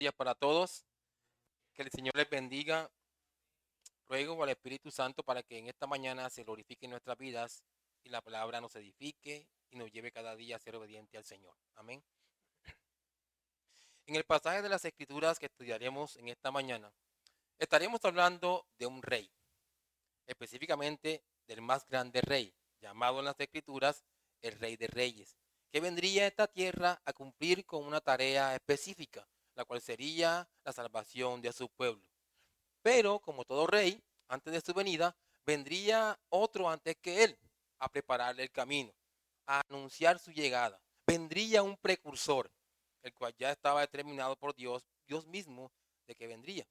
Días para todos. Que el Señor les bendiga. Ruego al Espíritu Santo para que en esta mañana se glorifique en nuestras vidas y la palabra nos edifique y nos lleve cada día a ser obediente al Señor. Amén. En el pasaje de las Escrituras que estudiaremos en esta mañana, estaremos hablando de un rey, específicamente del más grande rey, llamado en las Escrituras el Rey de Reyes, que vendría a esta tierra a cumplir con una tarea específica, la cual sería la salvación de su pueblo. Pero, como todo rey, antes de su venida, vendría otro antes que él a prepararle el camino, a anunciar su llegada. Vendría un precursor, el cual ya estaba determinado por Dios, Dios mismo, de que vendría.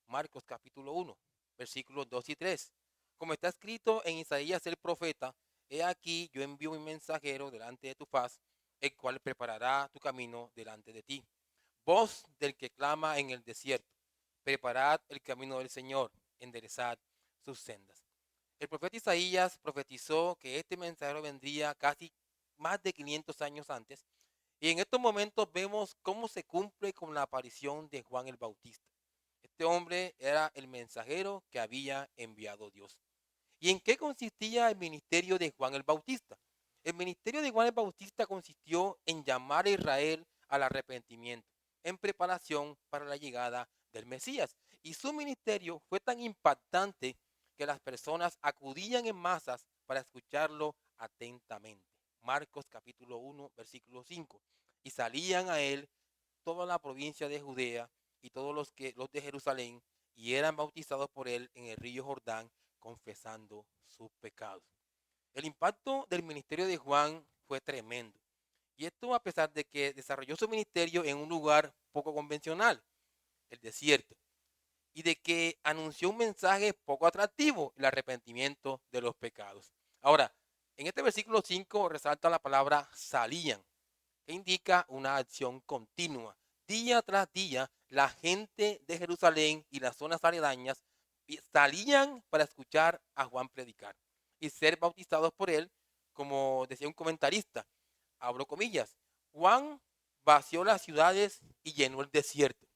Marcos capítulo 1, versículos 2 y 3. Como está escrito en Isaías el profeta, he aquí yo envío mi mensajero delante de tu faz, el cual preparará tu camino delante de ti. Voz del que clama en el desierto, preparad el camino del Señor, enderezad sus sendas. El profeta Isaías profetizó que este mensajero vendría casi más de 500 años antes, y en estos momentos vemos cómo se cumple con la aparición de Juan el Bautista. Este hombre era el mensajero que había enviado Dios. ¿Y en qué consistía el ministerio de Juan el Bautista? El ministerio de Juan el Bautista consistió en llamar a Israel al arrepentimiento, en preparación para la llegada del Mesías. Y su ministerio fue tan impactante que las personas acudían en masas para escucharlo atentamente. Marcos capítulo 1, versículo 5. Y salían a él toda la provincia de Judea y todos los de Jerusalén, y eran bautizados por él en el río Jordán, confesando sus pecados. El impacto del ministerio de Juan fue tremendo. Y esto a pesar de que desarrolló su ministerio en un lugar poco convencional, el desierto, y de que anunció un mensaje poco atractivo, el arrepentimiento de los pecados. Ahora, en este versículo 5 resalta la palabra salían, que indica una acción continua. Día tras día, la gente de Jerusalén y las zonas aledañas salían para escuchar a Juan predicar y ser bautizados por él, como decía un comentarista, abro comillas, Juan vació las ciudades y llenó el desierto.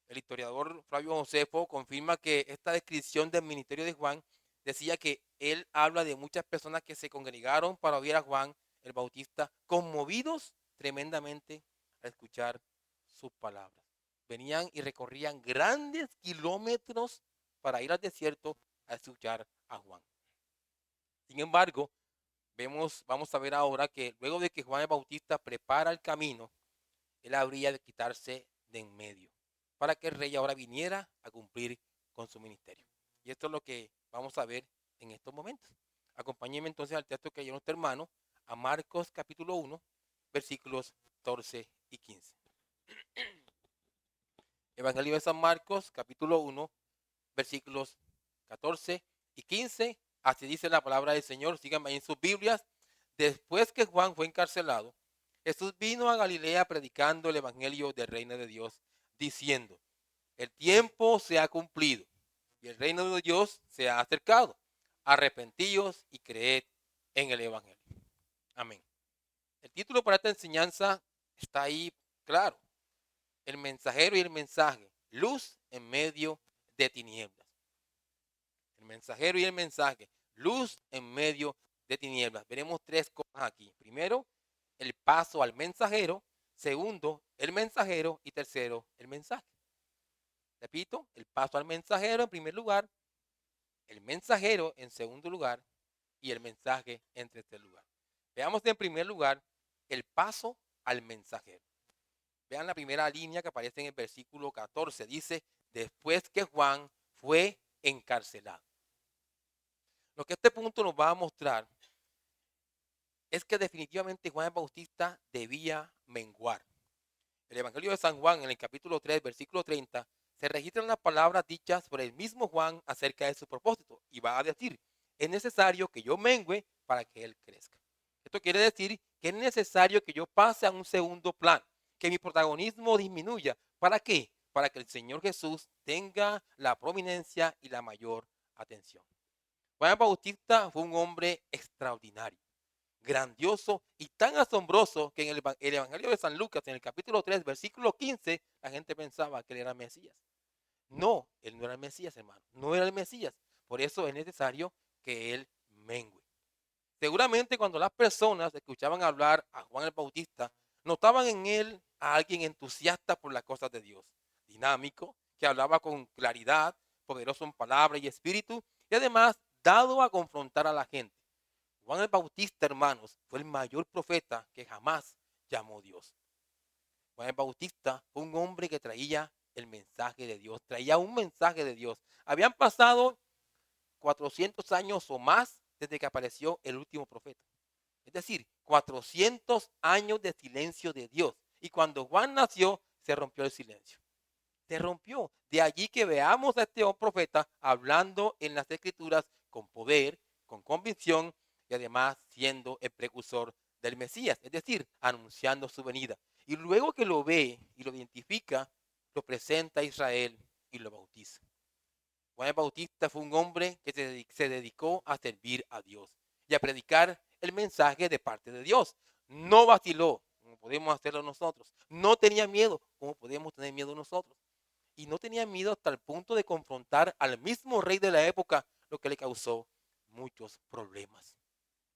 El historiador Flavio Josefo confirma que esta descripción del ministerio de Juan decía que él habla de muchas personas que se congregaron para oír a Juan el Bautista, conmovidos tremendamente a escuchar sus palabras. Venían y recorrían grandes kilómetros para ir al desierto a escuchar a Juan. Sin embargo, vamos a ver ahora que luego de que Juan el Bautista prepara el camino, él habría de quitarse de en medio para que el rey ahora viniera a cumplir con su ministerio. Y esto es lo que vamos a ver en estos momentos. Acompáñenme entonces al texto que hay en nuestro hermano, a Marcos capítulo 1, versículos 14 y 15. Evangelio de San Marcos capítulo 1, versículos 14 y 15. Así dice la palabra del Señor. Síganme ahí en sus Biblias. Después que Juan fue encarcelado, Jesús vino a Galilea predicando el evangelio del reino de Dios, diciendo, el tiempo se ha cumplido y el reino de Dios se ha acercado. Arrepentíos y creed en el evangelio. Amén. El título para esta enseñanza está ahí claro. El mensajero y el mensaje. Luz en medio de tinieblas. El mensajero y el mensaje. Luz en medio de tinieblas. Veremos tres cosas aquí. Primero, el paso al mensajero. Segundo, el mensajero. Y tercero, el mensaje. Repito, el paso al mensajero en primer lugar, el mensajero en segundo lugar y el mensaje en tercer lugar. Veamos en primer lugar el paso al mensajero. Vean la primera línea que aparece en el versículo 14. Dice, después que Juan fue encarcelado. Lo que este punto nos va a mostrar es que definitivamente Juan el Bautista debía menguar. El Evangelio de San Juan, en el capítulo 3, versículo 30, se registran las palabras dichas por el mismo Juan acerca de su propósito. Y va a decir, es necesario que yo mengüe para que él crezca. Esto quiere decir que es necesario que yo pase a un segundo plano, que mi protagonismo disminuya. ¿Para qué? Para que el Señor Jesús tenga la prominencia y la mayor atención. Juan Bautista fue un hombre extraordinario, grandioso y tan asombroso que en el Evangelio de San Lucas, en el capítulo 3, versículo 15, la gente pensaba que él era Mesías. No, él no era el Mesías, hermano. No era el Mesías. Por eso es necesario que él mengue. Seguramente cuando las personas escuchaban hablar a Juan el Bautista, notaban en él a alguien entusiasta por las cosas de Dios, dinámico, que hablaba con claridad, poderoso en palabra y espíritu, y además dado a confrontar a la gente. Juan el Bautista, hermanos, fue el mayor profeta que jamás llamó Dios. Juan el Bautista fue un hombre que traía el mensaje de Dios, traía un mensaje de Dios. Habían pasado 400 años o más desde que apareció el último profeta. Es decir, 400 años de silencio de Dios. Y cuando Juan nació, se rompió el silencio. Se rompió. De allí que veamos a este profeta hablando en las escrituras con poder, con convicción y además siendo el precursor del Mesías, es decir, anunciando su venida. Y luego que lo ve y lo identifica, lo presenta a Israel y lo bautiza. Juan el Bautista fue un hombre que se dedicó a servir a Dios y a predicar el mensaje de parte de Dios. No vaciló, como podemos hacerlo nosotros. No tenía miedo, como podemos tener miedo nosotros. Y no tenía miedo hasta el punto de confrontar al mismo rey de la época, lo que le causó muchos problemas.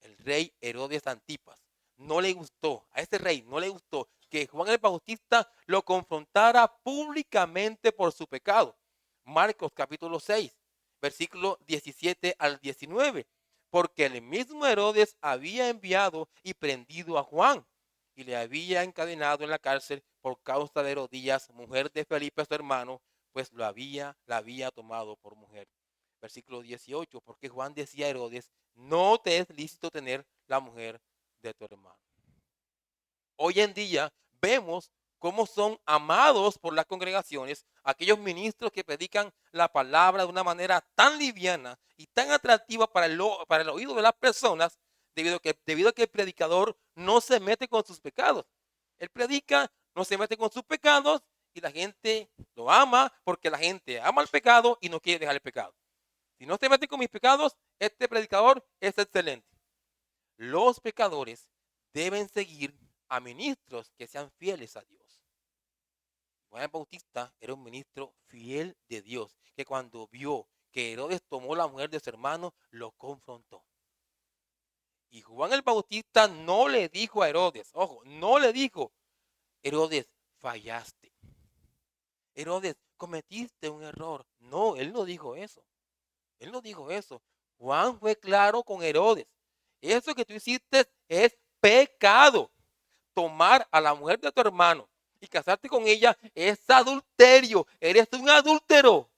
El rey Herodes Antipas no le gustó, a ese rey no le gustó que Juan el Bautista lo confrontara públicamente por su pecado. Marcos capítulo 6, versículo 17 al 19. Porque el mismo Herodes había enviado y prendido a Juan y le había encadenado en la cárcel por causa de Herodías, mujer de Felipe su hermano, pues la había tomado por mujer. Versículo 18, porque Juan decía a Herodes, no te es lícito tener la mujer de tu hermano. Hoy en día vemos cómo son amados por las congregaciones aquellos ministros que predican la palabra de una manera tan liviana y tan atractiva para el oído de las personas, debido a que el predicador no se mete con sus pecados. Él predica, no se mete con sus pecados y la gente lo ama porque la gente ama el pecado y no quiere dejar el pecado. Si no se mete con mis pecados, este predicador es excelente. Los pecadores deben seguir a ministros que sean fieles a Dios. Juan el Bautista era un ministro fiel de Dios, que cuando vio que Herodes tomó la mujer de su hermano, lo confrontó. Y Juan el Bautista no le dijo a Herodes, ojo, no le dijo, Herodes, fallaste. Herodes, cometiste un error. No, él no dijo eso. Él no dijo eso. Juan fue claro con Herodes. Eso que tú hiciste es pecado. Tomar a la mujer de tu hermano y casarte con ella es adulterio. Eres un adúltero.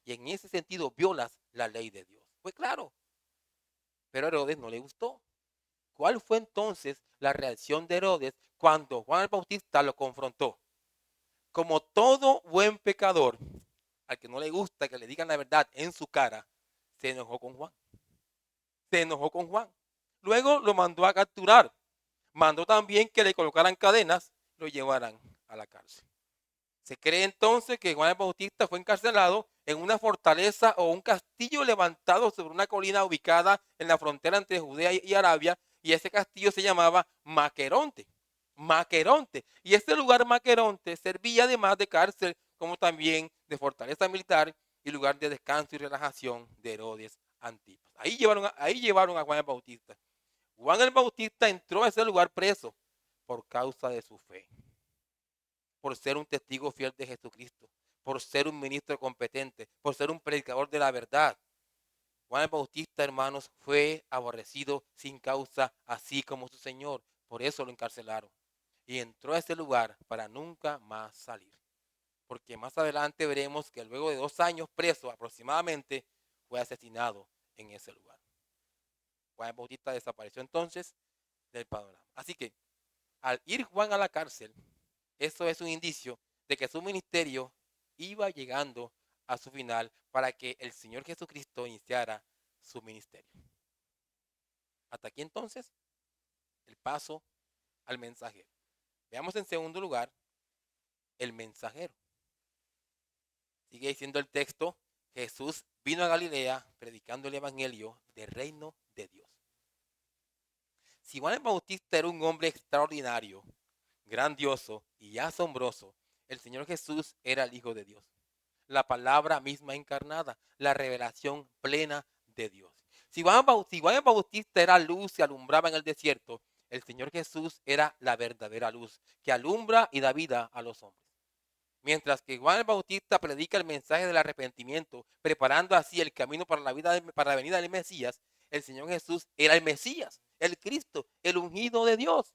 Y en ese sentido violas la ley de Dios. Fue claro. Pero a Herodes no le gustó. ¿Cuál fue entonces la reacción de Herodes cuando Juan el Bautista lo confrontó? Como todo buen pecador, al que no le gusta que le digan la verdad en su cara, se enojó con Juan. Se enojó con Juan. Luego lo mandó a capturar. Mandó también que le colocaran cadenas, lo llevaran a la cárcel. Se cree entonces que Juan el Bautista fue encarcelado en una fortaleza o un castillo levantado sobre una colina ubicada en la frontera entre Judea y Arabia, y ese castillo se llamaba Maqueronte. Maqueronte. Y este lugar Maqueronte servía además de cárcel como también de fortaleza militar y lugar de descanso y relajación de Herodes Antipas. Ahí llevaron a Juan el Bautista. Juan el Bautista entró a ese lugar preso por causa de su fe, por ser un testigo fiel de Jesucristo, por ser un ministro competente, por ser un predicador de la verdad. Juan el Bautista, hermanos, fue aborrecido sin causa, así como su Señor. Por eso lo encarcelaron. Y entró a ese lugar para nunca más salir. Porque más adelante veremos que luego de 2 años preso aproximadamente, fue asesinado en ese lugar. Juan el Bautista desapareció entonces del panorama. Así que al ir Juan a la cárcel, eso es un indicio de que su ministerio iba llegando a su final para que el Señor Jesucristo iniciara su ministerio. Hasta aquí entonces el paso al mensajero. Veamos en segundo lugar el mensajero. Sigue diciendo el texto, Jesús vino a Galilea predicando el evangelio del reino de Dios. Si Juan el Bautista era un hombre extraordinario, grandioso y asombroso, el Señor Jesús era el Hijo de Dios, la palabra misma encarnada, la revelación plena de Dios. Si Juan el Bautista era luz y alumbraba en el desierto, el Señor Jesús era la verdadera luz que alumbra y da vida a los hombres. Mientras que Juan el Bautista predica el mensaje del arrepentimiento, preparando así el camino para para la venida del Mesías, el Señor Jesús era el Mesías, el Cristo, el ungido de Dios.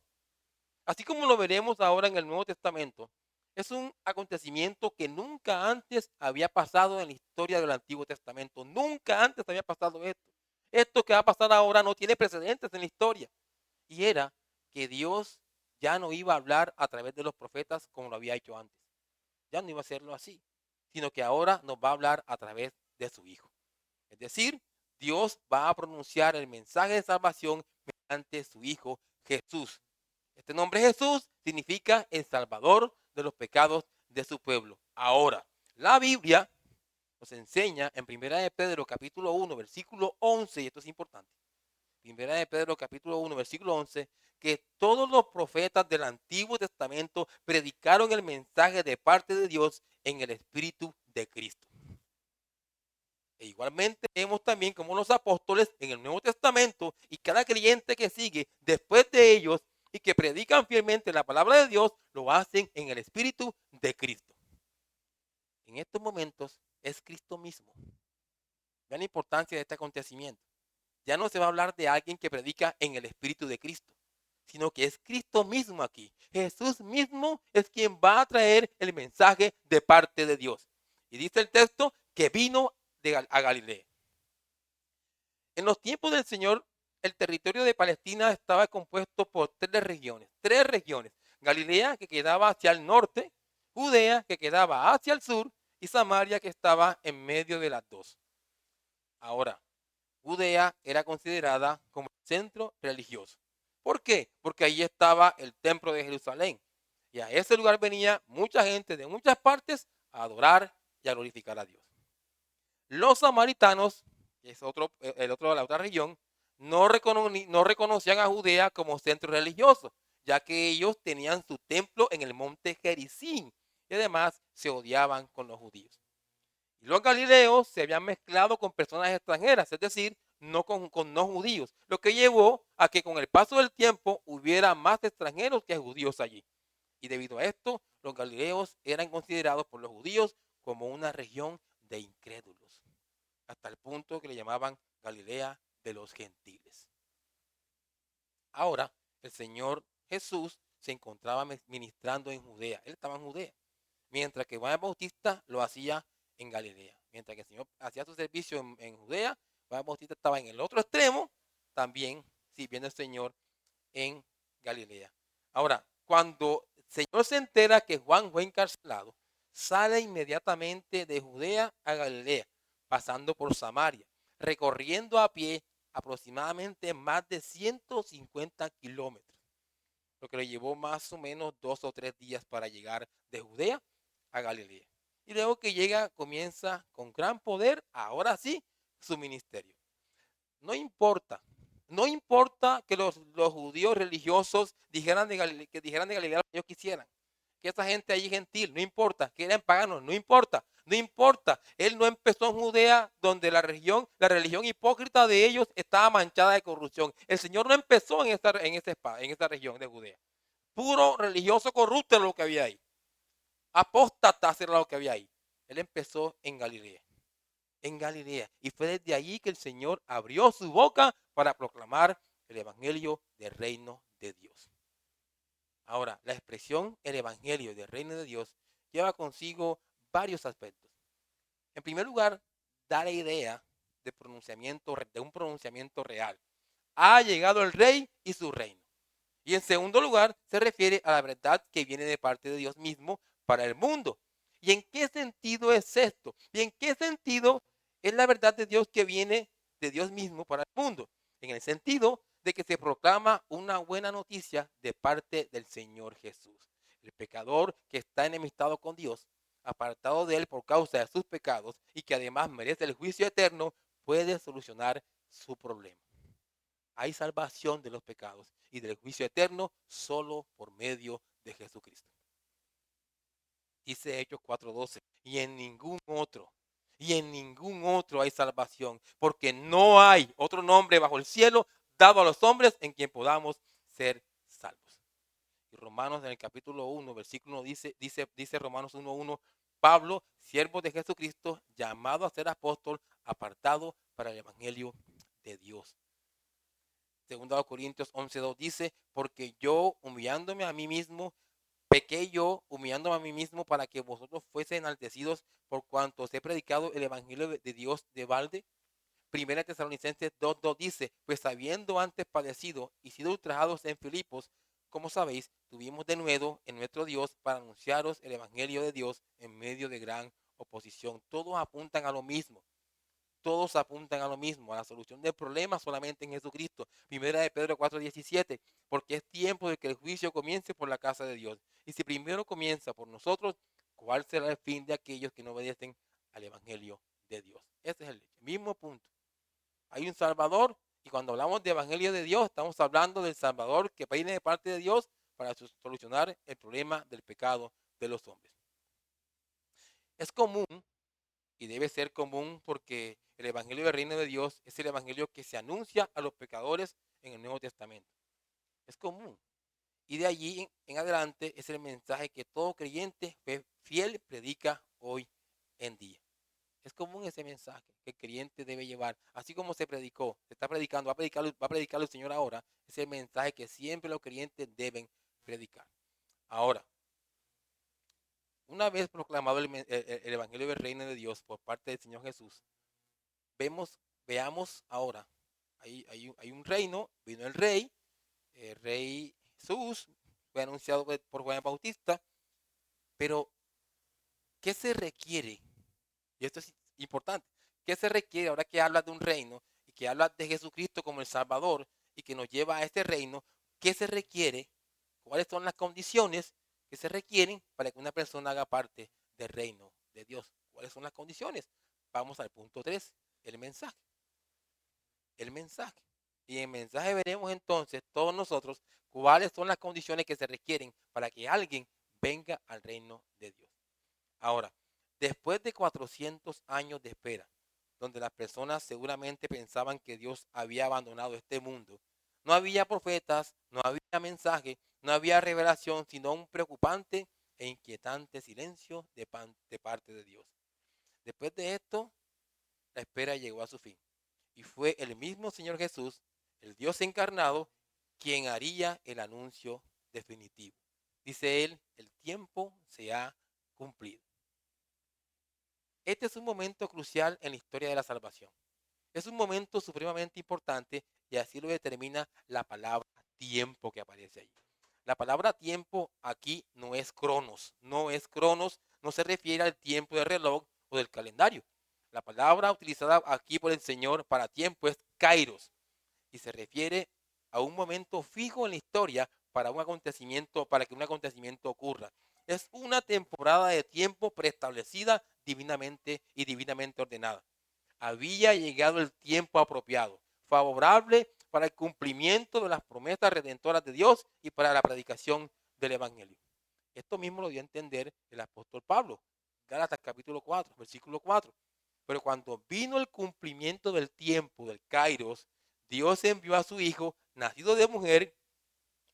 Así como lo veremos ahora en el Nuevo Testamento, es un acontecimiento que nunca antes había pasado en la historia del Antiguo Testamento. Nunca antes había pasado esto. Esto que va a pasar ahora no tiene precedentes en la historia. Y era que Dios ya no iba a hablar a través de los profetas como lo había hecho antes. Ya no iba a hacerlo así, sino que ahora nos va a hablar a través de su Hijo. Es decir, Dios va a pronunciar el mensaje de salvación mediante su Hijo Jesús. Este nombre Jesús significa el Salvador de los pecados de su pueblo. Ahora, la Biblia nos enseña en Primera de Pedro capítulo 1, versículo 11, y esto es importante. Primera de Pedro capítulo 1, versículo 11, que todos los profetas del Antiguo Testamento predicaron el mensaje de parte de Dios en el Espíritu de Cristo. E igualmente vemos también como los apóstoles en el Nuevo Testamento y cada creyente que sigue después de ellos y que predican fielmente la palabra de Dios, lo hacen en el Espíritu de Cristo. En estos momentos es Cristo mismo. Vean la importancia de este acontecimiento. Ya no se va a hablar de alguien que predica en el Espíritu de Cristo, sino que es Cristo mismo aquí. Jesús mismo es quien va a traer el mensaje de parte de Dios. Y dice el texto que vino a Galilea. En los tiempos del Señor, el territorio de Palestina estaba compuesto por tres regiones. Tres regiones. Galilea, que quedaba hacia el norte, Judea, que quedaba hacia el sur, y Samaria, que estaba en medio de las dos. Ahora, Judea era considerada como el centro religioso. ¿Por qué? Porque ahí estaba el templo de Jerusalén. Y a ese lugar venía mucha gente de muchas partes a adorar y a glorificar a Dios. Los samaritanos, que es el otro de la otra región, no reconocían a Judea como centro religioso, ya que ellos tenían su templo en el monte Gerizim y además se odiaban con los judíos. Y los galileos se habían mezclado con personas extranjeras, es decir, no con no judíos, lo que llevó a que con el paso del tiempo hubiera más extranjeros que judíos allí. Y debido a esto, los galileos eran considerados por los judíos como una región de incrédulos, hasta el punto que le llamaban Galilea de los gentiles. Ahora, el Señor Jesús se encontraba ministrando en Judea. Él estaba en Judea, mientras que Juan el Bautista lo hacía en Galilea. Mientras que el Señor hacía su servicio en Judea, Juan el Bautista estaba en el otro extremo, también sirviendo al Señor en Galilea. Ahora, cuando el Señor se entera que Juan fue encarcelado, sale inmediatamente de Judea a Galilea, pasando por Samaria, recorriendo a pie aproximadamente más de 150 kilómetros, lo que le llevó más o menos 2 o 3 días para llegar de Judea a Galilea. Y luego que llega, comienza con gran poder, ahora sí, su ministerio. No importa, no importa que los judíos religiosos dijeran de Galilea lo que ellos quisieran, que esa gente allí gentil, no importa, que eran paganos, no importa, no importa. Él no empezó en Judea, donde la religión hipócrita de ellos estaba manchada de corrupción. El Señor no empezó en esta región de Judea. Puro religioso corrupto era lo que había ahí. Apóstatas era lo que había ahí. Él empezó en Galilea. En Galilea. Y fue desde allí que el Señor abrió su boca para proclamar el evangelio del reino de Dios. Ahora, la expresión el evangelio del reino de Dios lleva consigo varios aspectos. En primer lugar, da la idea de un pronunciamiento real. Ha llegado el rey y su reino. Y en segundo lugar, se refiere a la verdad que viene de parte de Dios mismo para el mundo. ¿Y en qué sentido es esto? ¿Y en qué sentido es la verdad de Dios que viene de Dios mismo para el mundo? En el sentido de que se proclama una buena noticia de parte del Señor Jesús. El pecador que está enemistado con Dios, apartado de él por causa de sus pecados y que además merece el juicio eterno, puede solucionar su problema. hay salvación de los pecados y del juicio eterno solo por medio de Jesucristo. Dice Hechos 4:12, y en ningún otro hay salvación, porque no hay otro nombre bajo el cielo dado a los hombres en quien podamos ser salvos. Y Romanos en el capítulo 1, versículo 1 dice Romanos 1:1, Pablo, siervo de Jesucristo, llamado a ser apóstol, apartado para el evangelio de Dios. Segundo Corintios 11:2 dice, porque yo humillándome a mí mismo, pequé yo humillándome a mí mismo para que vosotros fuesen enaltecidos por cuanto os he predicado el evangelio de Dios de balde. Primera Tesalonicenses 2:2 dice, pues habiendo antes padecido y sido ultrajados en Filipos, como sabéis, tuvimos de nuevo en nuestro Dios para anunciaros el evangelio de Dios en medio de gran oposición. Todos apuntan a lo mismo. Todos apuntan a lo mismo, a la solución del problema solamente en Jesucristo. Primera de Pedro 4:17, porque es tiempo de que el juicio comience por la casa de Dios. Y si primero comienza por nosotros, ¿cuál será el fin de aquellos que no obedecen al evangelio de Dios? Ese es el mismo punto. Hay un Salvador y cuando hablamos de evangelio de Dios, estamos hablando del Salvador que viene de parte de Dios para solucionar el problema del pecado de los hombres. Es común y debe ser común porque el evangelio del reino de Dios es el evangelio que se anuncia a los pecadores en el Nuevo Testamento. Es común. Y de allí en adelante es el mensaje que todo creyente fiel predica hoy en día. Es común ese mensaje que el creyente debe llevar. Así como se predicó, se está predicando, va a predicar el Señor ahora. Es el mensaje que siempre los creyentes deben predicar. Ahora, una vez proclamado el evangelio del reino de Dios por parte del Señor Jesús, veamos ahora, hay un reino, vino el rey Jesús, fue anunciado por Juan el Bautista, pero ¿qué se requiere? Y esto es importante, ¿qué se requiere ahora que habla de un reino y que habla de Jesucristo como el Salvador y que nos lleva a este reino? ¿Qué se requiere? ¿Cuáles son las condiciones que se requieren para que una persona haga parte del reino de Dios? ¿Cuáles son las condiciones? Vamos al punto 3, el mensaje. El mensaje. Y en el mensaje veremos entonces todos nosotros cuáles son las condiciones que se requieren para que alguien venga al reino de Dios. Ahora, después de 400 años de espera, donde las personas seguramente pensaban que Dios había abandonado este mundo, no había profetas, no había mensaje, no había revelación, sino un preocupante e inquietante silencio de parte de Dios. Después de esto, la espera llegó a su fin. Y fue el mismo Señor Jesús, el Dios encarnado, quien haría el anuncio definitivo. Dice él, el tiempo se ha cumplido. Este es un momento crucial en la historia de la salvación. Es un momento supremamente importante y así lo determina la palabra tiempo que aparece ahí. La palabra tiempo aquí no es cronos, no se refiere al tiempo del reloj o del calendario. La palabra utilizada aquí por el Señor para tiempo es kairos y se refiere a un momento fijo en la historia para que un acontecimiento ocurra. Es una temporada de tiempo preestablecida divinamente ordenada. Había llegado el tiempo apropiado, favorable para el cumplimiento de las promesas redentoras de Dios y para la predicación del evangelio. Esto mismo lo dio a entender el apóstol Pablo, Gálatas capítulo 4, versículo 4. Pero cuando vino el cumplimiento del tiempo, del kairos, Dios envió a su Hijo, nacido de mujer,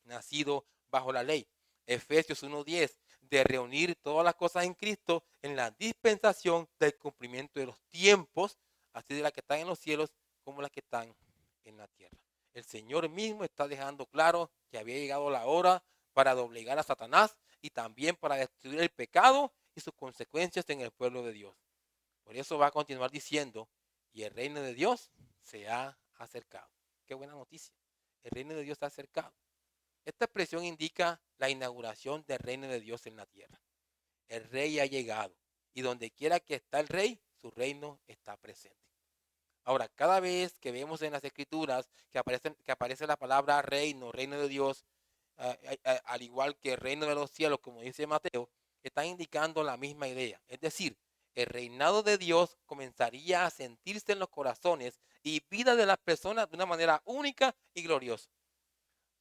nacido bajo la ley. Efesios 1:10, de reunir todas las cosas en Cristo en la dispensación del cumplimiento de los tiempos, así de las que están en los cielos como las que están en la tierra. El Señor mismo está dejando claro que había llegado la hora para doblegar a Satanás y también para destruir el pecado y sus consecuencias en el pueblo de Dios. Por eso va a continuar diciendo, y el reino de Dios se ha acercado. Qué buena noticia. El reino de Dios está acercado. Esta expresión indica la inauguración del reino de Dios en la tierra. El rey ha llegado y donde quiera que está el rey, su reino está presente. Ahora, cada vez que vemos en las escrituras que aparece la palabra reino, reino de Dios, al igual que reino de los cielos, como dice Mateo, están indicando la misma idea. Es decir, el reinado de Dios comenzaría a sentirse en los corazones y vida de las personas de una manera única y gloriosa.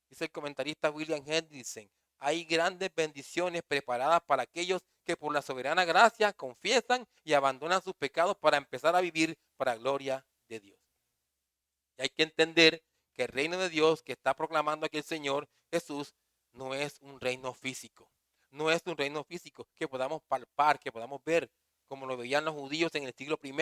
Dice el comentarista William Hendrickson, hay grandes bendiciones preparadas para aquellos que por la soberana gracia confiesan y abandonan sus pecados para empezar a vivir para la gloria de Dios. Y hay que entender que el reino de Dios que está proclamando aquí el Señor Jesús no es un reino físico. No es un reino físico que podamos palpar, que podamos ver, como lo veían los judíos en el siglo I.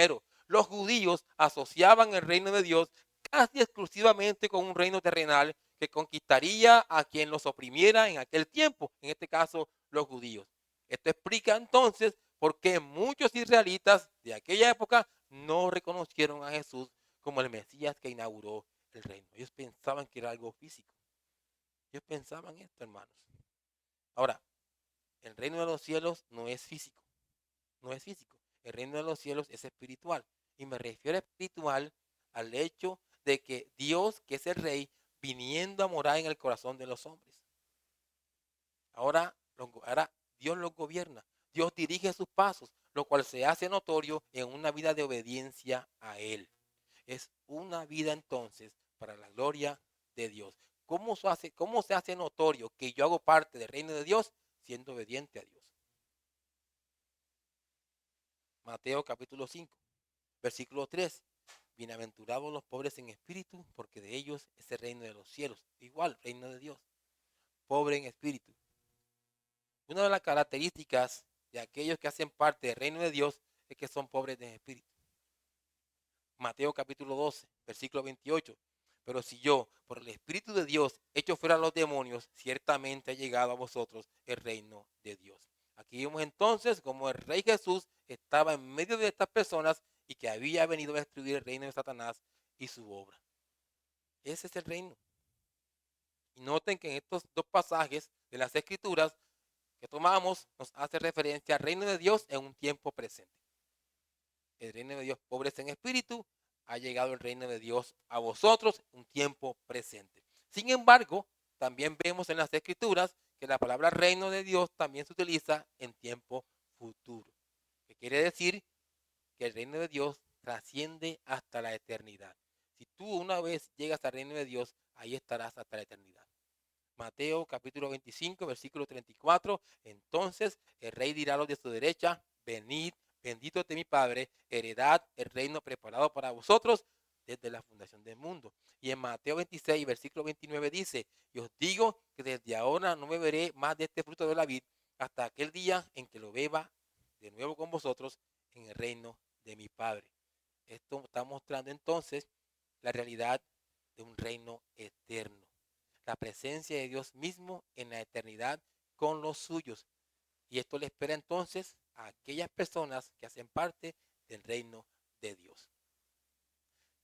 Los judíos asociaban el reino de Dios casi exclusivamente con un reino terrenal que conquistaría a quien los oprimiera en aquel tiempo, en este caso los judíos. Esto explica entonces por qué muchos israelitas de aquella época no reconocieron a Jesús como el Mesías que inauguró el reino. Ellos pensaban que era algo físico. Ellos pensaban esto, hermanos. Ahora, el reino de los cielos no es físico. No es físico. El reino de los cielos es espiritual. Y me refiero a espiritual al hecho de que Dios, que es el rey, viniendo a morar en el corazón de los hombres. Ahora Dios los gobierna. Dios dirige sus pasos, lo cual se hace notorio en una vida de obediencia a Él. Es una vida entonces para la gloria de Dios. ¿Cómo se hace notorio que yo hago parte del reino de Dios? Siendo obediente a Dios. Mateo capítulo 5, versículo 3. Bienaventurados los pobres en espíritu, porque de ellos es el reino de los cielos. Igual, reino de Dios. Pobre en espíritu. Una de las características de aquellos que hacen parte del reino de Dios es que son pobres en espíritu. Mateo capítulo 12, versículo 28. Pero si yo, por el Espíritu de Dios, echo fuera a los demonios, ciertamente ha llegado a vosotros el reino de Dios. Aquí vemos entonces como el Rey Jesús estaba en medio de estas personas y que había venido a destruir el reino de Satanás y su obra. Ese es el reino. Y noten que en estos dos pasajes de las Escrituras que tomamos nos hace referencia al reino de Dios en un tiempo presente. El reino de Dios, pobres en espíritu, ha llegado el reino de Dios a vosotros en un tiempo presente. Sin embargo, también vemos en las Escrituras que la palabra reino de Dios también se utiliza en tiempo futuro, que quiere decir que el reino de Dios trasciende hasta la eternidad. Si tú una vez llegas al reino de Dios, ahí estarás hasta la eternidad. Mateo capítulo 25, versículo 34. Entonces el rey dirá a los de su derecha, venid, bendito de mi Padre, heredad el reino preparado para vosotros desde la fundación del mundo. Y en Mateo 26, versículo 29 dice, y os digo que desde ahora no beberé más de este fruto de la vid hasta aquel día en que lo beba de nuevo con vosotros en el reino de mi Padre. Esto está mostrando entonces la realidad de un reino eterno. La presencia de Dios mismo en la eternidad con los suyos. Y esto le espera entonces a aquellas personas que hacen parte del reino de Dios.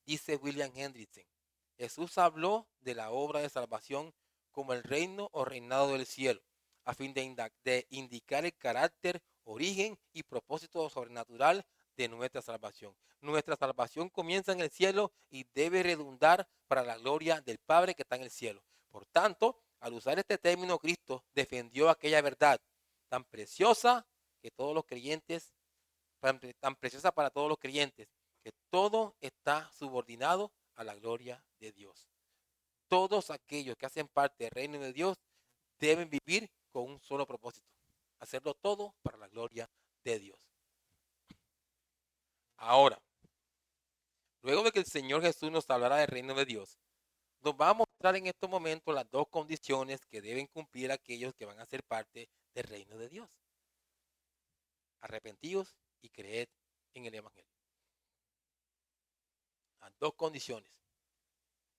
Dice William Hendrickson, Jesús habló de la obra de salvación como el reino o reinado del cielo, a fin de indicar el carácter, origen y propósito sobrenatural de nuestra salvación. Nuestra salvación comienza en el cielo y debe redundar para la gloria del Padre que está en el cielo. Por tanto, al usar este término, Cristo defendió aquella verdad tan preciosa que todos los creyentes, tan preciosa para todos los creyentes, que todo está subordinado a la gloria de Dios. Todos aquellos que hacen parte del reino de Dios deben vivir con un solo propósito, hacerlo todo para la gloria de Dios. Ahora, luego de que el Señor Jesús nos hablará del reino de Dios, nos va a mostrar en estos momentos las dos condiciones que deben cumplir aquellos que van a ser parte del reino de Dios. Arrepentíos y creed en el Evangelio. Las dos condiciones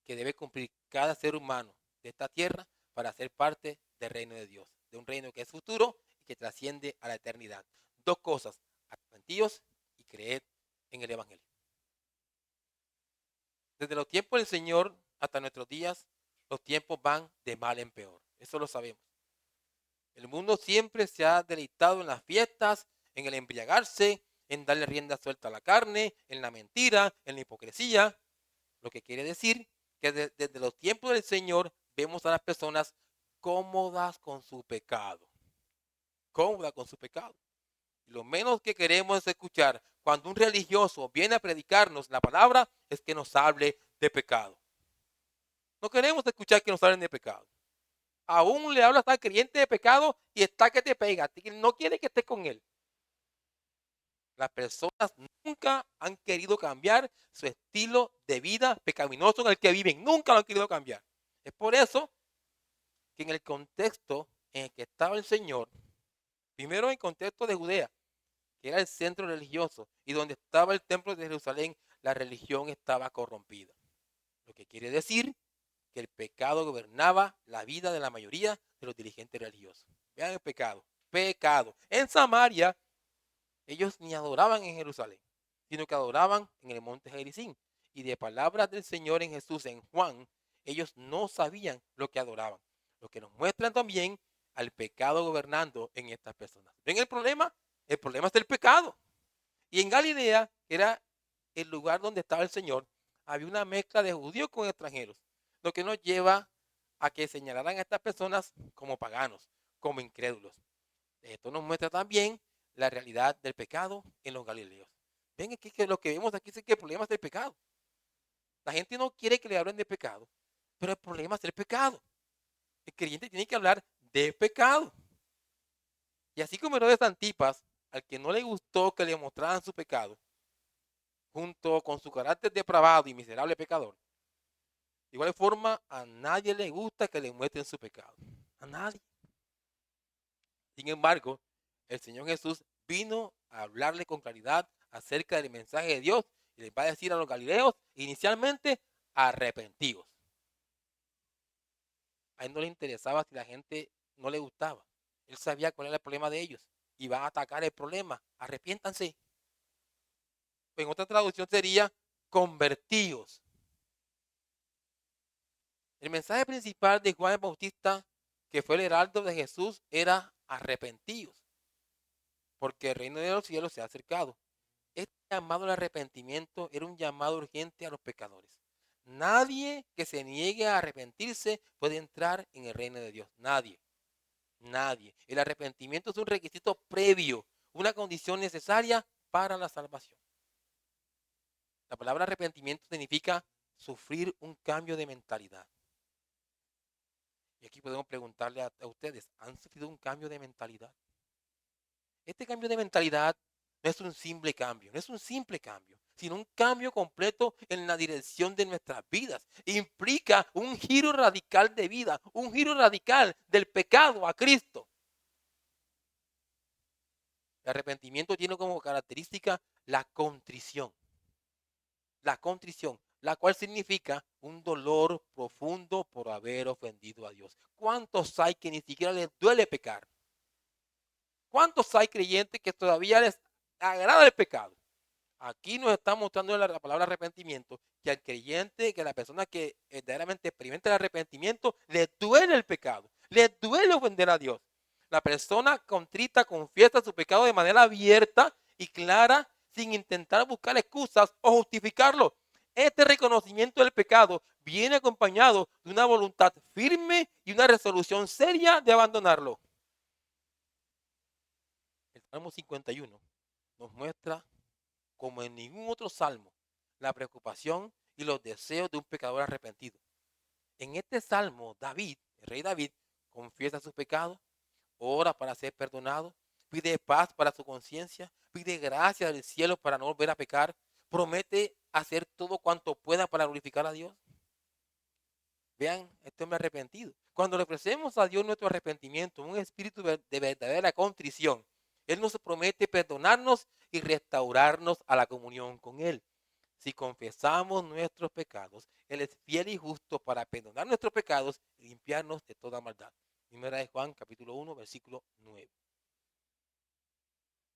que debe cumplir cada ser humano de esta tierra para ser parte del reino de Dios, de un reino que es futuro y que trasciende a la eternidad. Dos cosas, arrepentíos y creed en el Evangelio. Desde los tiempos del Señor hasta nuestros días, los tiempos van de mal en peor. Eso lo sabemos. El mundo siempre se ha deleitado en las fiestas, en el embriagarse, en darle rienda suelta a la carne, en la mentira, en la hipocresía. Lo que quiere decir que desde los tiempos del Señor vemos a las personas cómodas con su pecado. Cómodas con su pecado. Y lo menos que queremos es escuchar cuando un religioso viene a predicarnos la palabra es que nos hable de pecado. No queremos escuchar que nos hablen de pecado. Aún le hablas al creyente de pecado y está que te pega. No quiere que estés con él. Las personas nunca han querido cambiar su estilo de vida pecaminoso en el que viven. Nunca lo han querido cambiar. Es por eso que en el contexto en el que estaba el Señor, primero en el contexto de Judea, que era el centro religioso, y donde estaba el templo de Jerusalén, la religión estaba corrompida. Lo que quiere decir que el pecado gobernaba la vida de la mayoría de los dirigentes religiosos. Vean el pecado. Pecado. En Samaria, ellos ni adoraban en Jerusalén, sino que adoraban en el monte Gerizim. Y de palabras del Señor en Jesús, en Juan, ellos no sabían lo que adoraban. Lo que nos muestran también al pecado gobernando en estas personas. ¿Ven el problema? El problema es el pecado. Y en Galilea, que era el lugar donde estaba el Señor, había una mezcla de judíos con extranjeros, lo que nos lleva a que señalaran a estas personas como paganos, como incrédulos. Esto nos muestra también la realidad del pecado en los galileos. Ven aquí que lo que vemos aquí es que el problema es el pecado. La gente no quiere que le hablen de pecado, pero el problema es el pecado. El creyente tiene que hablar de pecado. Y así como Herodes Antipas, al que no le gustó que le mostraran su pecado, junto con su carácter depravado y miserable pecador, de igual forma a nadie le gusta que le muestren su pecado. A nadie. Sin embargo, el Señor Jesús vino a hablarle con claridad acerca del mensaje de Dios y les va a decir a los galileos inicialmente arrepentidos. A él no le interesaba si la gente no le gustaba. Él sabía cuál era el problema de ellos y va a atacar el problema. Arrepiéntanse. En otra traducción sería convertidos. El mensaje principal de Juan el Bautista, que fue el heraldo de Jesús, era arrepentidos, porque el reino de los cielos se ha acercado. Este llamado al arrepentimiento era un llamado urgente a los pecadores. Nadie que se niegue a arrepentirse puede entrar en el reino de Dios. Nadie. Nadie. El arrepentimiento es un requisito previo, una condición necesaria para la salvación. La palabra arrepentimiento significa sufrir un cambio de mentalidad. Y aquí podemos preguntarle a ustedes, ¿han sufrido un cambio de mentalidad? Este cambio de mentalidad no es un simple cambio, no es un simple cambio, sino un cambio completo en la dirección de nuestras vidas. Implica un giro radical de vida, un giro radical del pecado a Cristo. El arrepentimiento tiene como característica la contrición, la cual significa un dolor profundo por haber ofendido a Dios. ¿Cuántos hay que ni siquiera les duele pecar? ¿Cuántos hay creyentes que todavía les agrada el pecado? Aquí nos está mostrando la palabra arrepentimiento, que al creyente, que a la persona que verdaderamente experimenta el arrepentimiento, le duele el pecado, le duele ofender a Dios. La persona contrita confiesa su pecado de manera abierta y clara, sin intentar buscar excusas o justificarlo. Este reconocimiento del pecado viene acompañado de una voluntad firme y una resolución seria de abandonarlo. El Salmo 51 nos muestra, como en ningún otro salmo, la preocupación y los deseos de un pecador arrepentido. En este salmo, David, el rey David, confiesa sus pecados, ora para ser perdonado, pide paz para su conciencia, pide gracia del cielo para no volver a pecar, promete hacer todo cuanto pueda para glorificar a Dios. Vean, este hombre arrepentido. Cuando le ofrecemos a Dios nuestro arrepentimiento, un espíritu de verdadera contrición, Él nos promete perdonarnos y restaurarnos a la comunión con Él. Si confesamos nuestros pecados, Él es fiel y justo para perdonar nuestros pecados y limpiarnos de toda maldad. Primera de Juan, capítulo 1, versículo 9.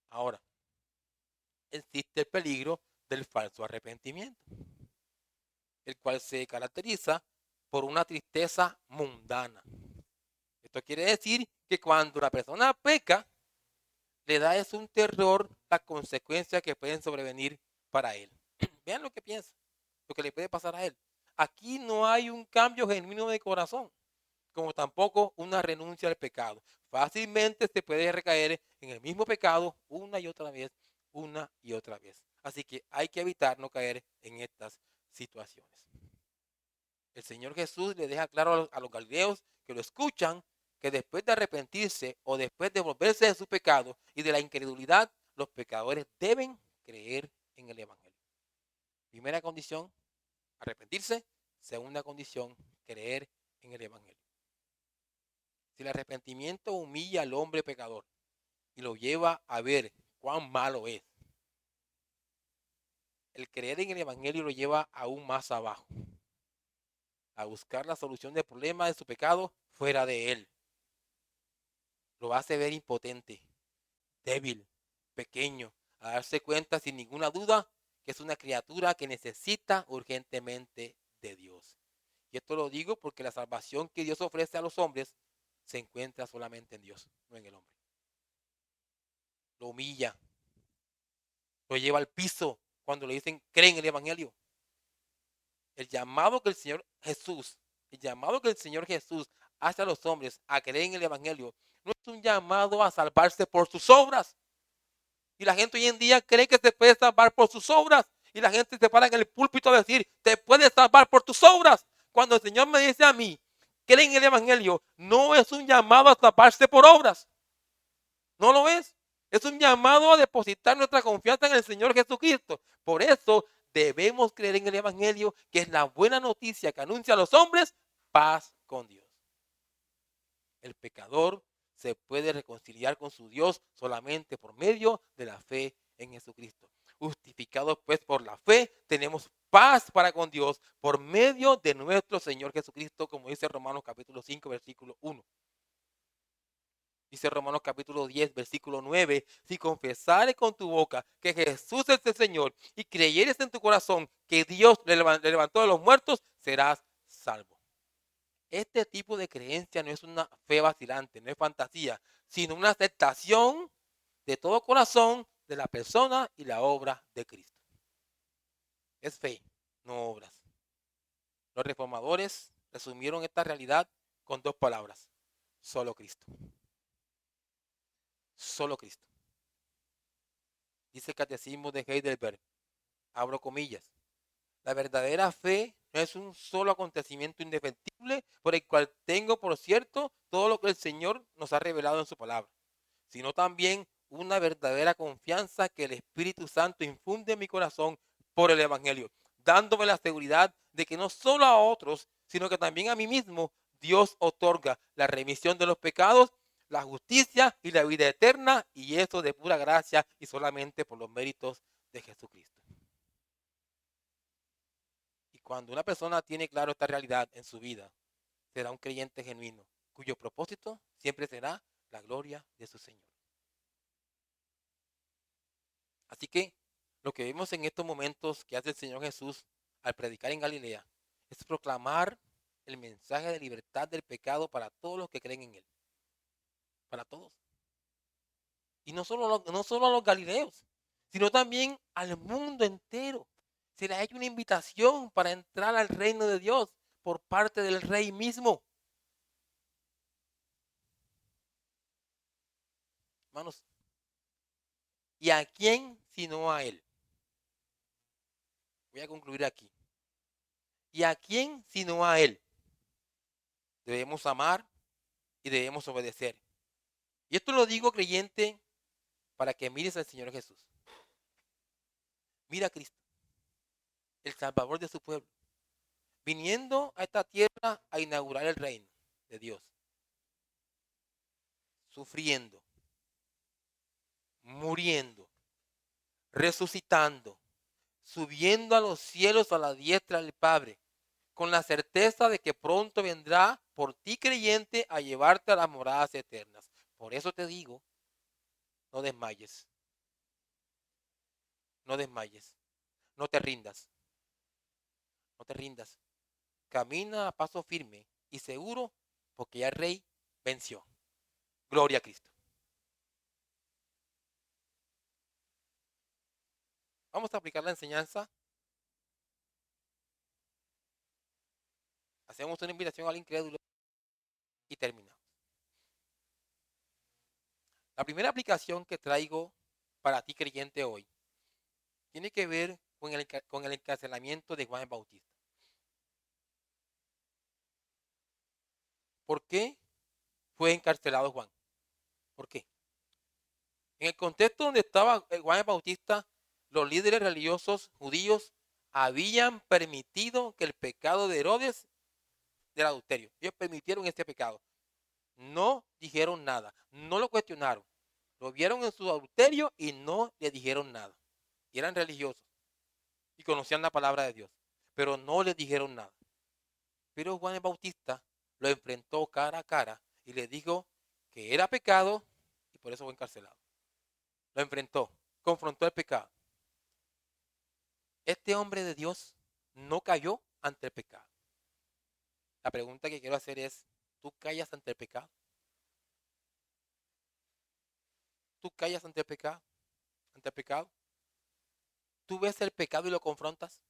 Ahora, existe el peligro del falso arrepentimiento, el cual se caracteriza por una tristeza mundana. Esto quiere decir que cuando la persona peca, le da es un terror las consecuencias que pueden sobrevenir para él. Vean lo que piensa, lo que le puede pasar a él. Aquí no hay un cambio genuino de corazón, como tampoco una renuncia al pecado. Fácilmente se puede recaer en el mismo pecado una y otra vez, una y otra vez. Así que hay que evitar no caer en estas situaciones. El Señor Jesús le deja claro a los galileos que lo escuchan que después de arrepentirse o después de volverse de su pecado y de la incredulidad, los pecadores deben creer en el Evangelio. Primera condición, arrepentirse. Segunda condición, creer en el Evangelio. Si el arrepentimiento humilla al hombre pecador y lo lleva a ver cuán malo es, el creer en el Evangelio lo lleva aún más abajo, a buscar la solución del problema de su pecado fuera de él. Lo hace ver impotente, débil, pequeño, a darse cuenta sin ninguna duda que es una criatura que necesita urgentemente de Dios. Y esto lo digo porque la salvación que Dios ofrece a los hombres se encuentra solamente en Dios, no en el hombre. Lo humilla, lo lleva al piso cuando le dicen creen en el Evangelio. El llamado que el Señor Jesús hace a los hombres a creer en el Evangelio no es un llamado a salvarse por sus obras. Y la gente hoy en día cree que se puede salvar por sus obras. Y la gente se para en el púlpito a decir, te puedes salvar por tus obras. Cuando el Señor me dice a mí, cree en el Evangelio, no es un llamado a salvarse por obras. No lo es. Es un llamado a depositar nuestra confianza en el Señor Jesucristo. Por eso debemos creer en el Evangelio, que es la buena noticia que anuncia a los hombres paz con Dios. El pecador se puede reconciliar con su Dios solamente por medio de la fe en Jesucristo. Justificados pues por la fe, tenemos paz para con Dios por medio de nuestro Señor Jesucristo, como dice Romanos capítulo 5, versículo 1. Dice Romanos capítulo 10, versículo 9, si confesares con tu boca que Jesús es el Señor y creyeres en tu corazón que Dios le levantó de los muertos, serás salvo. Este tipo de creencia no es una fe vacilante, no es fantasía, sino una aceptación de todo corazón de la persona y la obra de Cristo. Es fe, no obras. Los reformadores resumieron esta realidad con dos palabras: solo Cristo. Solo Cristo. Dice el Catecismo de Heidelberg, abro comillas, la verdadera fe no es un solo acontecimiento indefectible por el cual tengo por cierto todo lo que el Señor nos ha revelado en su palabra, sino también una verdadera confianza que el Espíritu Santo infunde en mi corazón por el Evangelio, dándome la seguridad de que no solo a otros, sino que también a mí mismo Dios otorga la remisión de los pecados, la justicia y la vida eterna, y eso de pura gracia y solamente por los méritos de Jesucristo. Y cuando una persona tiene claro esta realidad en su vida, será un creyente genuino, cuyo propósito siempre será la gloria de su Señor. Así que lo que vemos en estos momentos que hace el Señor Jesús al predicar en Galilea es proclamar el mensaje de libertad del pecado para todos los que creen en Él. Para todos. Y no solo a los galileos, sino también al mundo entero. Se le ha hecho una invitación para entrar al reino de Dios por parte del Rey mismo. Hermanos, ¿y a quién sino a Él? Voy a concluir aquí. ¿Y a quién sino a Él? Debemos amar y debemos obedecer. Y esto lo digo, creyente, para que mires al Señor Jesús. Mira a Cristo, el Salvador de su pueblo, viniendo a esta tierra a inaugurar el reino de Dios, sufriendo, muriendo, resucitando, subiendo a los cielos a la diestra del Padre, con la certeza de que pronto vendrá por ti, creyente, a llevarte a las moradas eternas. Por eso te digo, no desmayes, no desmayes, no te rindas, no te rindas. Camina a paso firme y seguro, porque ya el Rey venció. Gloria a Cristo. Vamos a aplicar la enseñanza. Hacemos una invitación al incrédulo y terminamos. La primera aplicación que traigo para ti creyente hoy tiene que ver con el encarcelamiento de Juan el Bautista. ¿Por qué fue encarcelado Juan? ¿Por qué? En el contexto donde estaba Juan el Bautista, los líderes religiosos judíos habían permitido que el pecado de Herodes del adulterio, ellos permitieron este pecado. No dijeron nada, no lo cuestionaron. Lo vieron en su adulterio y no le dijeron nada. Y eran religiosos y conocían la palabra de Dios, pero no le dijeron nada. Pero Juan el Bautista lo enfrentó cara a cara y le dijo que era pecado y por eso fue encarcelado. Lo enfrentó, confrontó el pecado. Este hombre de Dios no cayó ante el pecado. La pregunta que quiero hacer es, ¿tú callas ante el pecado? ¿Tú callas ante el pecado? ¿Ante el pecado? ¿Tú ves el pecado y lo confrontas?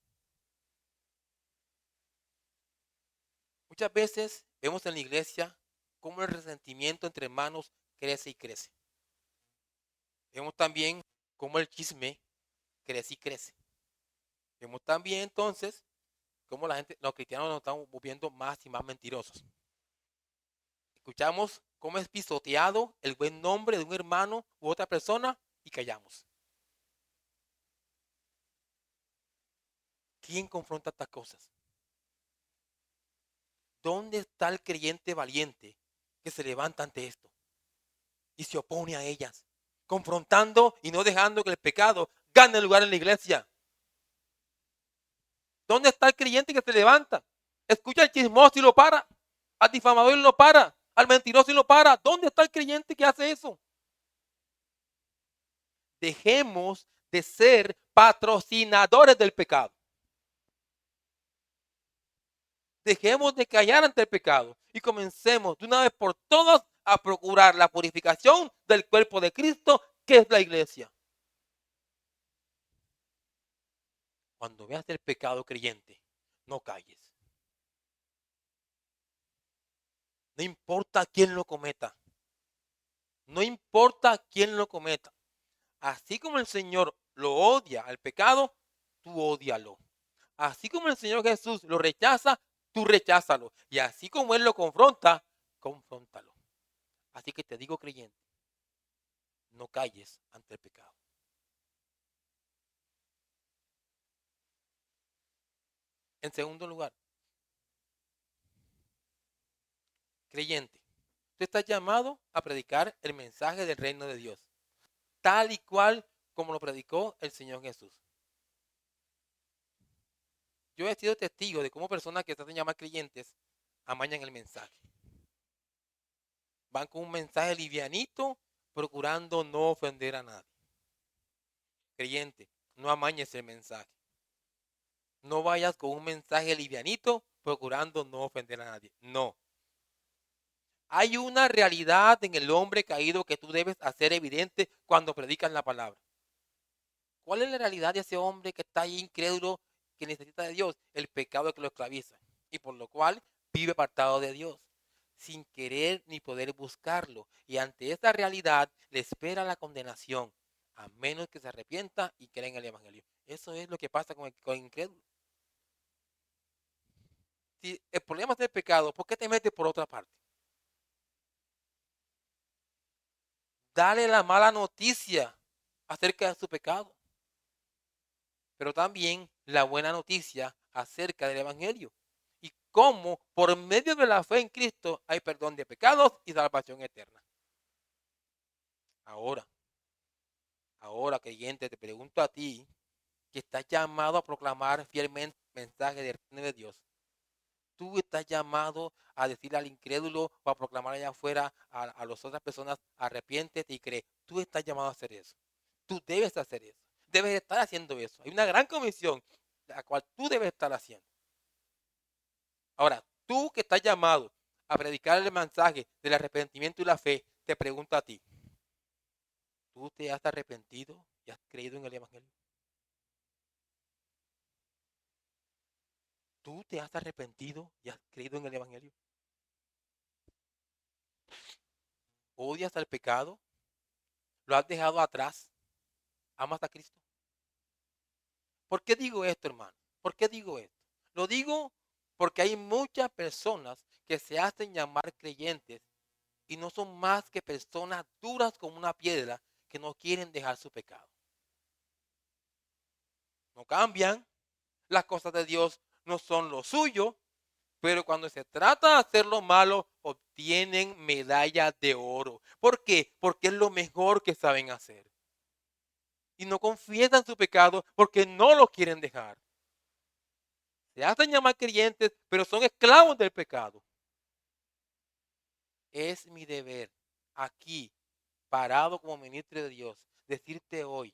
Muchas veces vemos en la iglesia cómo el resentimiento entre hermanos crece y crece. Vemos también cómo el chisme crece y crece. Vemos también entonces cómo los cristianos nos están volviendo más y más mentirosos. Escuchamos cómo es pisoteado el buen nombre de un hermano u otra persona y callamos. ¿Quién confronta estas cosas? ¿Dónde está el creyente valiente que se levanta ante esto y se opone a ellas, confrontando y no dejando que el pecado gane lugar en la iglesia? ¿Dónde está el creyente que se levanta? Escucha al chismoso y lo para, al difamador y lo para, al mentiroso y lo para. ¿Dónde está el creyente que hace eso? Dejemos de ser patrocinadores del pecado. Dejemos de callar ante el pecado y comencemos de una vez por todas a procurar la purificación del cuerpo de Cristo, que es la iglesia. Cuando veas el pecado creyente, no calles. No importa quién lo cometa. No importa quién lo cometa. Así como el Señor lo odia al pecado, tú ódialo. Así como el Señor Jesús lo rechaza, tú recházalo. Y así como Él lo confronta, confróntalo. Así que te digo, creyente, no calles ante el pecado. En segundo lugar, creyente, tú estás llamado a predicar el mensaje del reino de Dios, tal y cual como lo predicó el Señor Jesús. Yo he sido testigo de cómo personas que se hacen llamar creyentes amañan el mensaje. Van con un mensaje livianito, procurando no ofender a nadie. Creyente, no amañes el mensaje. No vayas con un mensaje livianito, procurando no ofender a nadie. No. Hay una realidad en el hombre caído que tú debes hacer evidente cuando predicas la palabra. ¿Cuál es la realidad de ese hombre que está ahí incrédulo, que necesita de Dios? El pecado que lo esclaviza y por lo cual vive apartado de Dios, sin querer ni poder buscarlo. Y ante esta realidad le espera la condenación, a menos que se arrepienta y crea en el Evangelio. Eso es lo que pasa con el incrédulo. Si el problema es el pecado, ¿por qué te metes por otra parte? Dale la mala noticia acerca de su pecado, pero también la buena noticia acerca del Evangelio y cómo por medio de la fe en Cristo hay perdón de pecados y salvación eterna. Ahora, ahora creyente, te pregunto a ti que estás llamado a proclamar fielmente el mensaje del reino de Dios. Tú estás llamado a decirle al incrédulo o a proclamar allá afuera a las otras personas, arrepiéntete y cree. Tú estás llamado a hacer eso. Tú debes hacer eso. Debes estar haciendo eso. Hay una gran comisión, la cual tú debes estar haciendo. Ahora, tú que estás llamado a predicar el mensaje del arrepentimiento y la fe, te pregunto a ti, ¿tú te has arrepentido y has creído en el Evangelio? ¿Tú te has arrepentido y has creído en el Evangelio? ¿Odias al pecado? ¿Lo has dejado atrás? ¿Amas a Cristo? ¿Por qué digo esto, hermano? ¿Por qué digo esto? Lo digo porque hay muchas personas que se hacen llamar creyentes y no son más que personas duras como una piedra que no quieren dejar su pecado. No cambian, las cosas de Dios no son lo suyo, pero cuando se trata de hacer lo malo, obtienen medallas de oro. ¿Por qué? Porque es lo mejor que saben hacer. Y no confiesan su pecado porque no lo quieren dejar. Se hacen llamar creyentes, pero son esclavos del pecado. Es mi deber aquí, parado como ministro de Dios, decirte hoy,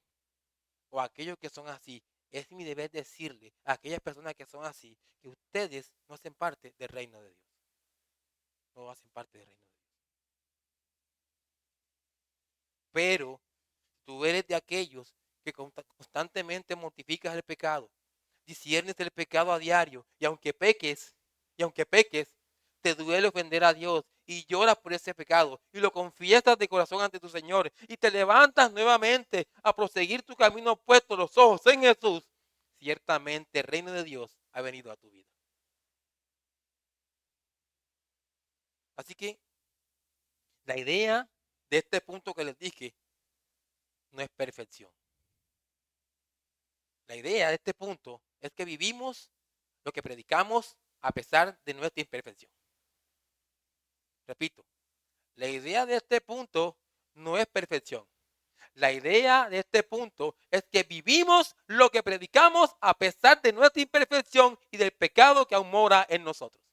o a aquellos que son así, es mi deber decirle a aquellas personas que son así, que ustedes no hacen parte del reino de Dios. No hacen parte del reino de Dios. Pero tú eres de aquellos que constantemente mortificas el pecado, disiernes el pecado a diario, y aunque peques, te duele ofender a Dios y lloras por ese pecado y lo confiesas de corazón ante tu Señor y te levantas nuevamente a proseguir tu camino puesto los ojos en Jesús, ciertamente el reino de Dios ha venido a tu vida. Así que la idea de este punto que les dije no es perfección. La idea de este punto es que vivimos lo que predicamos a pesar de nuestra imperfección. Repito, la idea de este punto no es perfección. La idea de este punto es que vivimos lo que predicamos a pesar de nuestra imperfección y del pecado que aún mora en nosotros.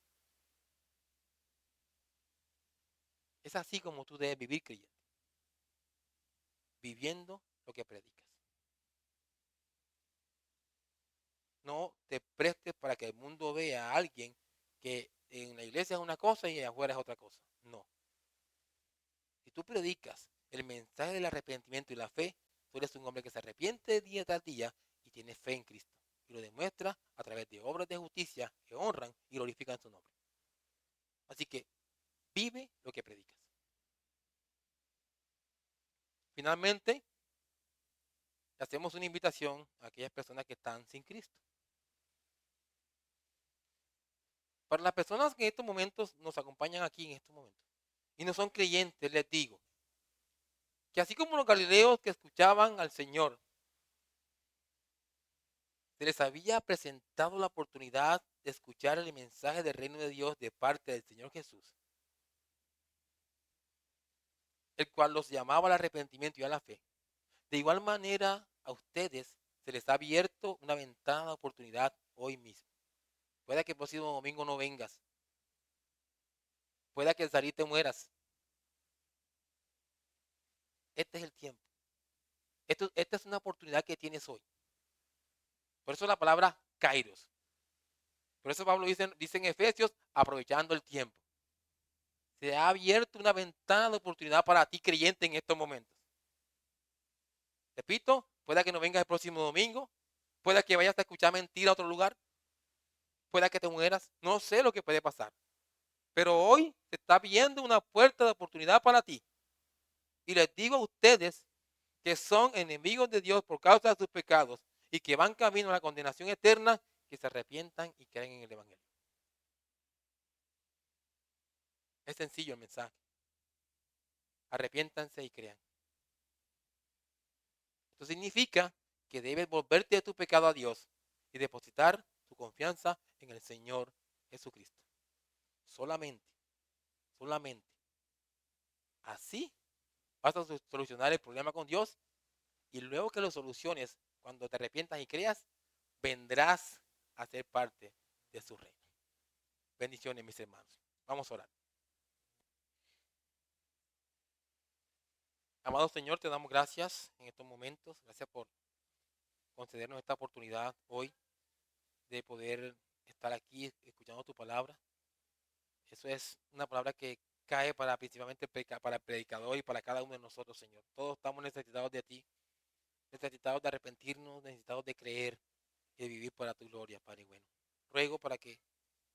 Es así como tú debes vivir, creyente, viviendo lo que predicas. No te prestes para que el mundo vea a alguien que en la iglesia es una cosa y afuera es otra cosa. No. Si tú predicas el mensaje del arrepentimiento y la fe, tú eres un hombre que se arrepiente día tras día y tiene fe en Cristo. Y lo demuestra a través de obras de justicia que honran y glorifican su nombre. Así que vive lo que predicas. Finalmente, hacemos una invitación a aquellas personas que están sin Cristo. Para las personas que en estos momentos nos acompañan aquí en estos momentos y no son creyentes, les digo que así como los galileos que escuchaban al Señor, se les había presentado la oportunidad de escuchar el mensaje del reino de Dios de parte del Señor Jesús, el cual los llamaba al arrepentimiento y a la fe. De igual manera, a ustedes se les ha abierto una ventana de oportunidad hoy mismo. Puede que el próximo domingo no vengas. Puede que el salir te mueras. Este es el tiempo. Esta es una oportunidad que tienes hoy. Por eso la palabra kairos. Por eso Pablo dice en Efesios, aprovechando el tiempo. Se ha abierto una ventana de oportunidad para ti creyente en estos momentos. Repito, pueda que no vengas el próximo domingo, pueda que vayas a escuchar mentira a otro lugar, pueda que te mueras, no sé lo que puede pasar. Pero hoy se está viendo una puerta de oportunidad para ti. Y les digo a ustedes que son enemigos de Dios por causa de sus pecados y que van camino a la condenación eterna, que se arrepientan y creen en el Evangelio. Es sencillo el mensaje. Arrepiéntanse y crean. Esto significa que debes volverte de tu pecado a Dios y depositar tu confianza en el Señor Jesucristo. Solamente, solamente. Así vas a solucionar el problema con Dios y luego que lo soluciones, cuando te arrepientas y creas, vendrás a ser parte de su reino. Bendiciones, mis hermanos. Vamos a orar. Amado Señor, te damos gracias en estos momentos. Gracias por concedernos esta oportunidad hoy de poder estar aquí escuchando tu palabra. Eso es una palabra que cae para principalmente para el predicador y para cada uno de nosotros, Señor. Todos estamos necesitados de ti, necesitados de arrepentirnos, necesitados de creer y de vivir para tu gloria, Padre bueno. Ruego para que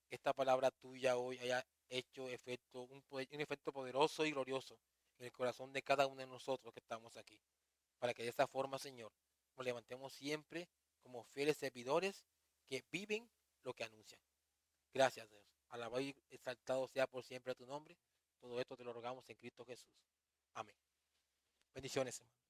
esta palabra tuya hoy haya hecho un efecto poderoso y glorioso en el corazón de cada uno de nosotros que estamos aquí. Para que de esa forma, Señor, nos levantemos siempre como fieles servidores que viven lo que anuncian. Gracias, Dios. Alabado y exaltado sea por siempre tu nombre. Todo esto te lo rogamos en Cristo Jesús. Amén. Bendiciones, hermano.